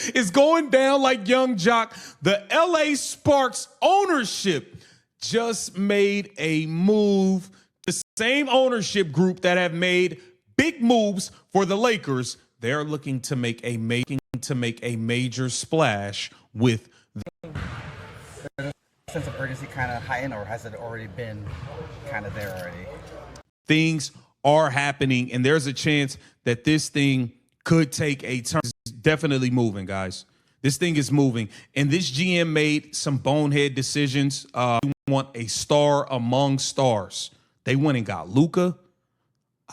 is going down like young jock. The LA Sparks ownership just made a move. The same ownership group that have made big moves for the Lakers, they're looking to make a major splash with sense of urgency kind of heightened, or has it already been kind of there already? Things are happening, and there's a chance that this thing could take a turn. It's definitely moving, guys. This thing is moving, and this GM made some bonehead decisions. We want a star among stars. They went and got Luka.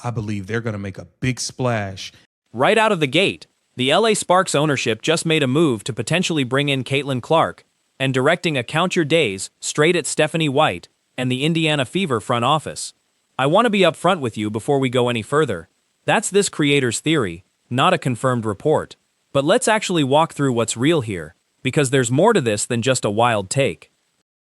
I believe they're going to make a big splash. Right out of the gate, the LA Sparks ownership just made a move to potentially bring in Caitlin Clark, and directing a count your days straight at Stephanie White and the Indiana Fever front office. I want to be upfront with you before we go any further. That's this creator's theory, not a confirmed report. But let's actually walk through what's real here, because there's more to this than just a wild take.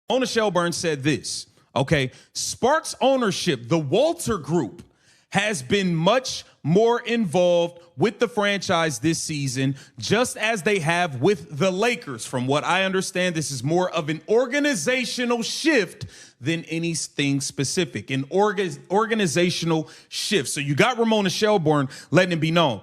Mona Shelburne said this, okay, Sparks ownership, the Walter Group, has been much more involved with the franchise this season, just as they have with the Lakers. From what I understand, this is more of an organizational shift than anything specific, an organizational shift. So you got Ramona Shelburne letting it be known.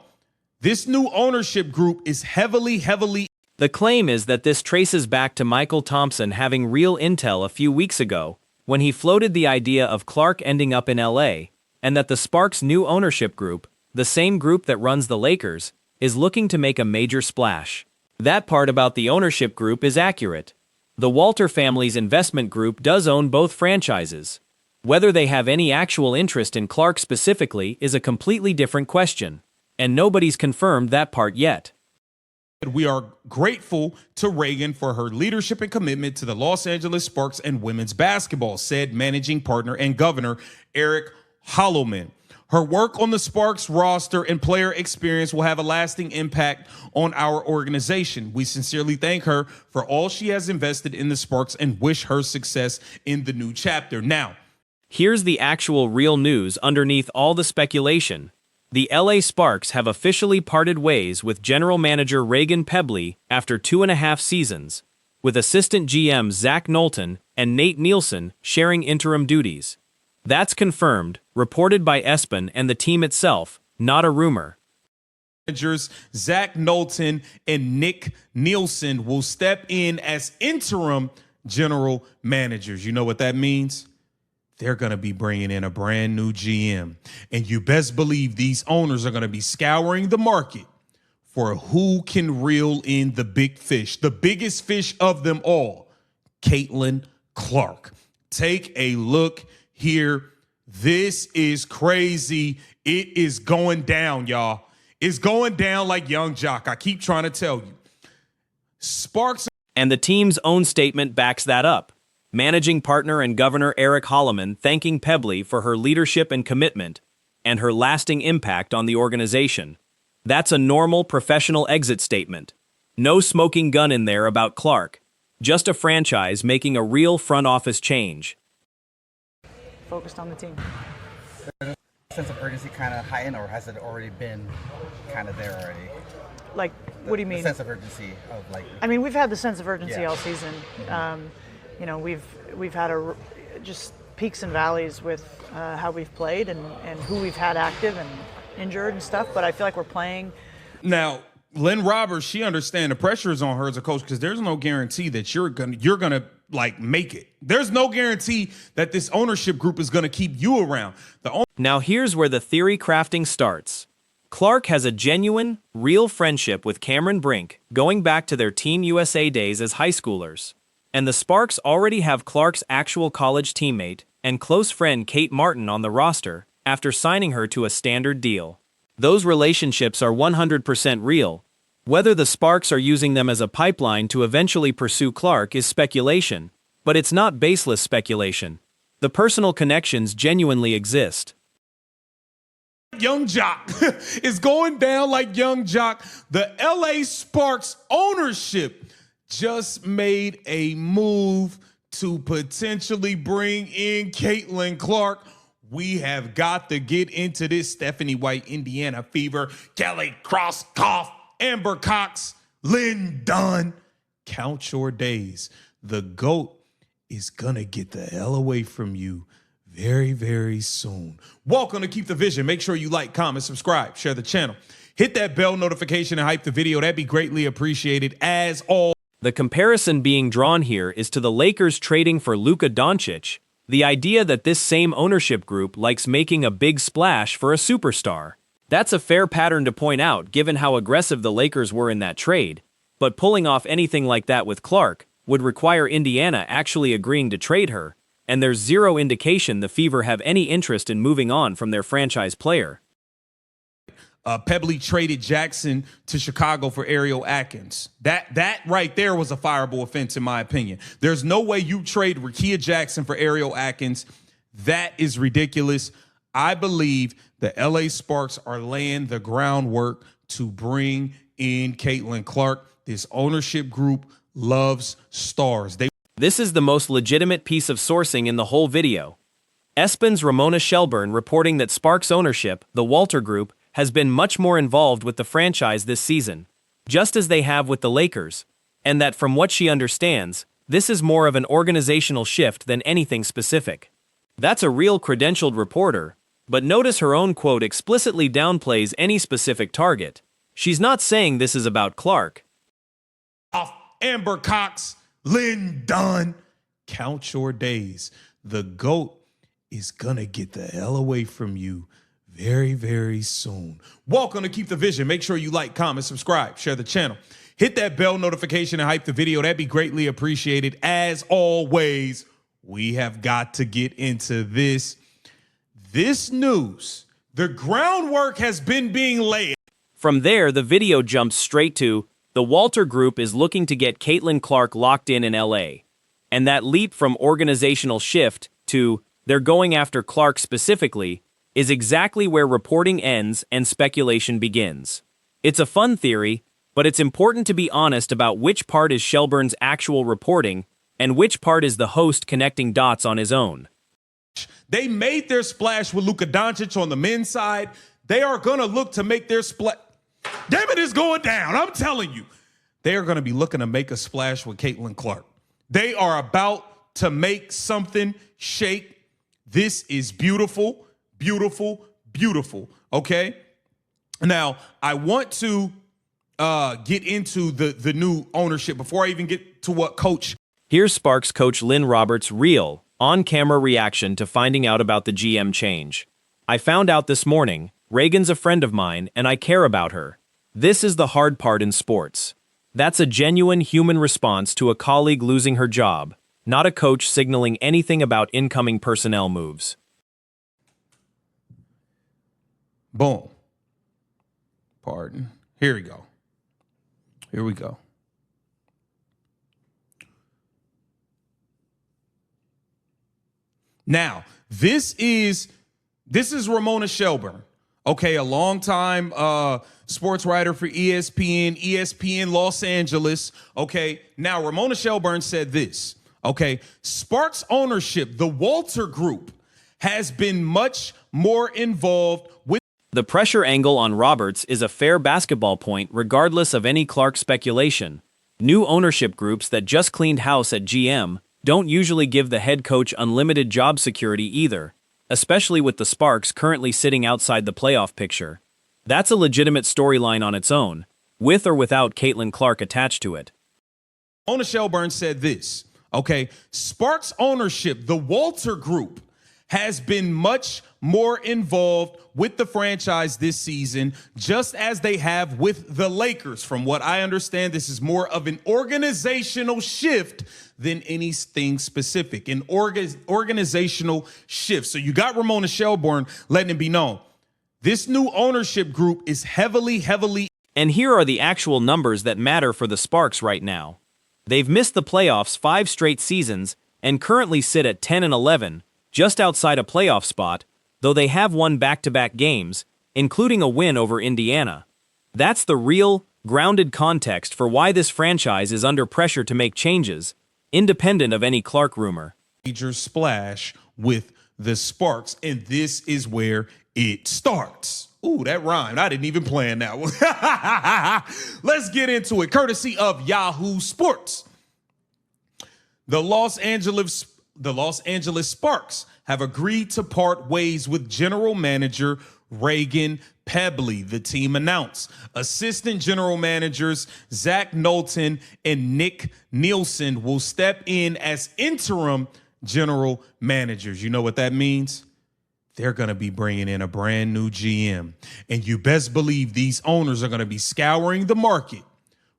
This new ownership group is heavily. The claim is that this traces back to Michael Thompson having real intel a few weeks ago, when he floated the idea of Clark ending up in LA, and that the Sparks' new ownership group, the same group that runs the Lakers, is looking to make a major splash. That part about the ownership group is accurate. The Walter family's investment group does own both franchises. Whether they have any actual interest in Clark specifically is a completely different question, and nobody's confirmed that part yet. We are grateful to Reagan for her leadership and commitment to the Los Angeles Sparks and women's basketball, said managing partner and governor Eric Holloman. Her work on the Sparks roster and player experience will have a lasting impact on our organization. We sincerely thank her for all she has invested in the Sparks and wish her success in the new chapter. Now, here's the actual real news underneath all the speculation. The LA Sparks have officially parted ways with general manager Reagan Pebley after 2.5 seasons, with assistant GM Zach Knowlton and Nate Nielsen sharing interim duties. That's confirmed, reported by ESPN and the team itself, not a rumor. Managers Zach Knowlton and Nick Nielsen will step in as interim general managers. You know what that means? They're going to be bringing in a brand new GM. And you best believe these owners are going to be scouring the market for who can reel in the big fish, the biggest fish of them all, Caitlin Clark. Take a look here. This is crazy. It is going down, y'all. It's going down like young jock. I keep trying to tell you. Sparks. And the team's own statement backs that up. Managing partner and governor Eric Holloman thanking Pebley for her leadership and commitment, and her lasting impact on the organization. That's a normal professional exit statement. No smoking gun in there about Clark. Just a franchise making a real front office change. Focused on the team. Sense of urgency kind of heightened, or has it already been kind of there already? Like, what do you mean? The sense of urgency of like. I mean, we've had the sense of urgency all season. Mm-hmm. You know, we've had just peaks and valleys with how we've played and who we've had active and injured and stuff. But I feel like we're playing. Now, Lynn Roberts, she understands the pressure is on her as a coach, because there's no guarantee that you're gonna like make it. There's no guarantee that this ownership group is gonna keep you around. Now here's where the theory crafting starts. Clark has a genuine, real friendship with Cameron Brink going back to their Team USA days as high schoolers. And the Sparks already have Clark's actual college teammate and close friend Kate Martin on the roster after signing her to a standard deal. Those relationships are 100% real. Whether the Sparks are using them as a pipeline to eventually pursue Clark is speculation, but it's not baseless speculation. The personal connections genuinely exist. Young jock is going down like young jock. The LA Sparks ownership just made a move to potentially bring in Caitlin Clark. We have got to get into this. Stephanie White, Indiana Fever, Kelly Crosskoff, Amber Cox. Lynn Dunn. Count your days. The GOAT is gonna get the hell away from you very, very soon. Welcome to Keep the Vision. Make sure you like, comment, subscribe, share the channel. Hit that bell notification and hype the video. That'd be greatly appreciated as all. The comparison being drawn here is to the Lakers trading for Luka Doncic, the idea that this same ownership group likes making a big splash for a superstar. That's a fair pattern to point out given how aggressive the Lakers were in that trade, but pulling off anything like that with Clark would require Indiana actually agreeing to trade her, and there's zero indication the Fever have any interest in moving on from their franchise player. Pebbly traded Jackson to Chicago for Ariel Atkins. That right there was a fireable offense in my opinion. There's no way you trade Rickea Jackson for Ariel Atkins. That is ridiculous. I believe the LA Sparks are laying the groundwork to bring in Caitlin Clark. This ownership group loves stars. This is the most legitimate piece of sourcing in the whole video. ESPN's Ramona Shelburne reporting that Sparks ownership, the Walter Group, has been much more involved with the franchise this season, just as they have with the Lakers, and that from what she understands, this is more of an organizational shift than anything specific. That's a real credentialed reporter, but notice her own quote explicitly downplays any specific target. She's not saying this is about Clark. Off Amber Cox, Lynn Dunn. Count your days. The GOAT is gonna get the hell away from you very, very soon. Welcome to Keep the Vision. Make sure you like, comment, subscribe, share the channel. Hit that bell notification and hype the video. That'd be greatly appreciated. As always, we have got to get into this news. The groundwork has been being laid. From there, the video jumps straight to, the Walter Group is looking to get Caitlin Clark locked in LA. And that leap from organizational shift to, they're going after Clark specifically, is exactly where reporting ends and speculation begins. It's a fun theory, but it's important to be honest about which part is Shelburne's actual reporting and which part is the host connecting dots on his own. They made their splash with Luka Doncic on the men's side. They are going to look to make their splash. Damn it, it's going down. I'm telling you. They are going to be looking to make a splash with Caitlin Clark. They are about to make something shake. This is beautiful. Beautiful, beautiful. Okay. Now, I want to get into the new ownership before I even get to what coach. Here's Sparks coach Lynn Roberts' real, on-camera reaction to finding out about the GM change. I found out this morning, Reagan's a friend of mine, and I care about her. This is the hard part in sports. That's a genuine human response to a colleague losing her job, not a coach signaling anything about incoming personnel moves. Boom. Pardon. Here we go. Here we go. Now, this is Ramona Shelburne. Okay, a longtime sports writer for ESPN Los Angeles. Okay, now Ramona Shelburne said this. Okay, Sparks ownership, the Walter Group, has been much more involved with. The pressure angle on Roberts is a fair basketball point regardless of any Clark speculation. New ownership groups that just cleaned house at GM don't usually give the head coach unlimited job security either, especially with the Sparks currently sitting outside the playoff picture. That's a legitimate storyline on its own, with or without Caitlin Clark attached to it. Ramona Shelburne said this. Okay, Sparks ownership, the Walter Group, has been much more involved with the franchise this season, just as they have with the Lakers. From what I understand, this is more of an organizational shift than anything specific, an organizational shift. So you got Ramona Shelburne letting it be known. This new ownership group is heavily. And here are the actual numbers that matter for the Sparks right now. They've missed the playoffs 5 straight seasons and currently sit at 10-11, just outside a playoff spot, though they have won back-to-back games, including a win over Indiana. That's the real, grounded context for why this franchise is under pressure to make changes, independent of any Clark rumor. Major splash with the Sparks, and this is where it starts. Ooh, that rhymed. I didn't even plan that one. Let's get into it. Courtesy of Yahoo Sports. The Los Angeles Sparks have agreed to part ways with general manager Reagan Pebley, the team announced. Assistant general managers Zach Knowlton and Nick Nielsen will step in as interim general managers. You know what that means? They're going to be bringing in a brand new GM. And you best believe these owners are going to be scouring the market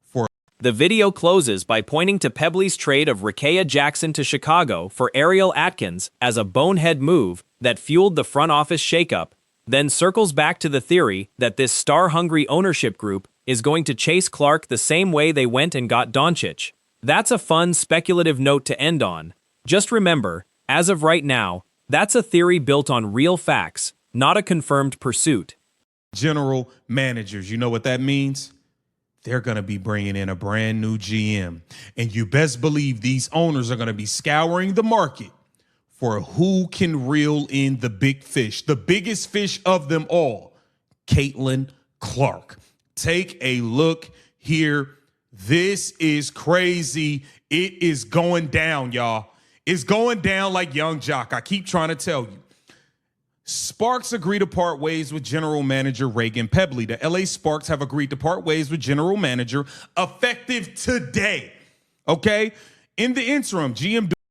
for. The video closes by pointing to Pebley's trade of Rickea Jackson to Chicago for Ariel Atkins as a bonehead move that fueled the front office shakeup, then circles back to the theory that this star-hungry ownership group is going to chase Clark the same way they went and got Doncic. That's a fun, speculative note to end on. Just remember, as of right now, that's a theory built on real facts, not a confirmed pursuit. General managers, you know what that means? They're going to be bringing in a brand new GM. And you best believe these owners are going to be scouring the market for who can reel in the big fish, the biggest fish of them all, Caitlin Clark. Take a look here. This is crazy. It is going down, y'all. It's going down like Young Jock. I keep trying to tell you. Sparks agree to part ways with general manager Reagan Pebley. The LA Sparks have agreed to part ways with general manager effective today. Okay? In the interim, GM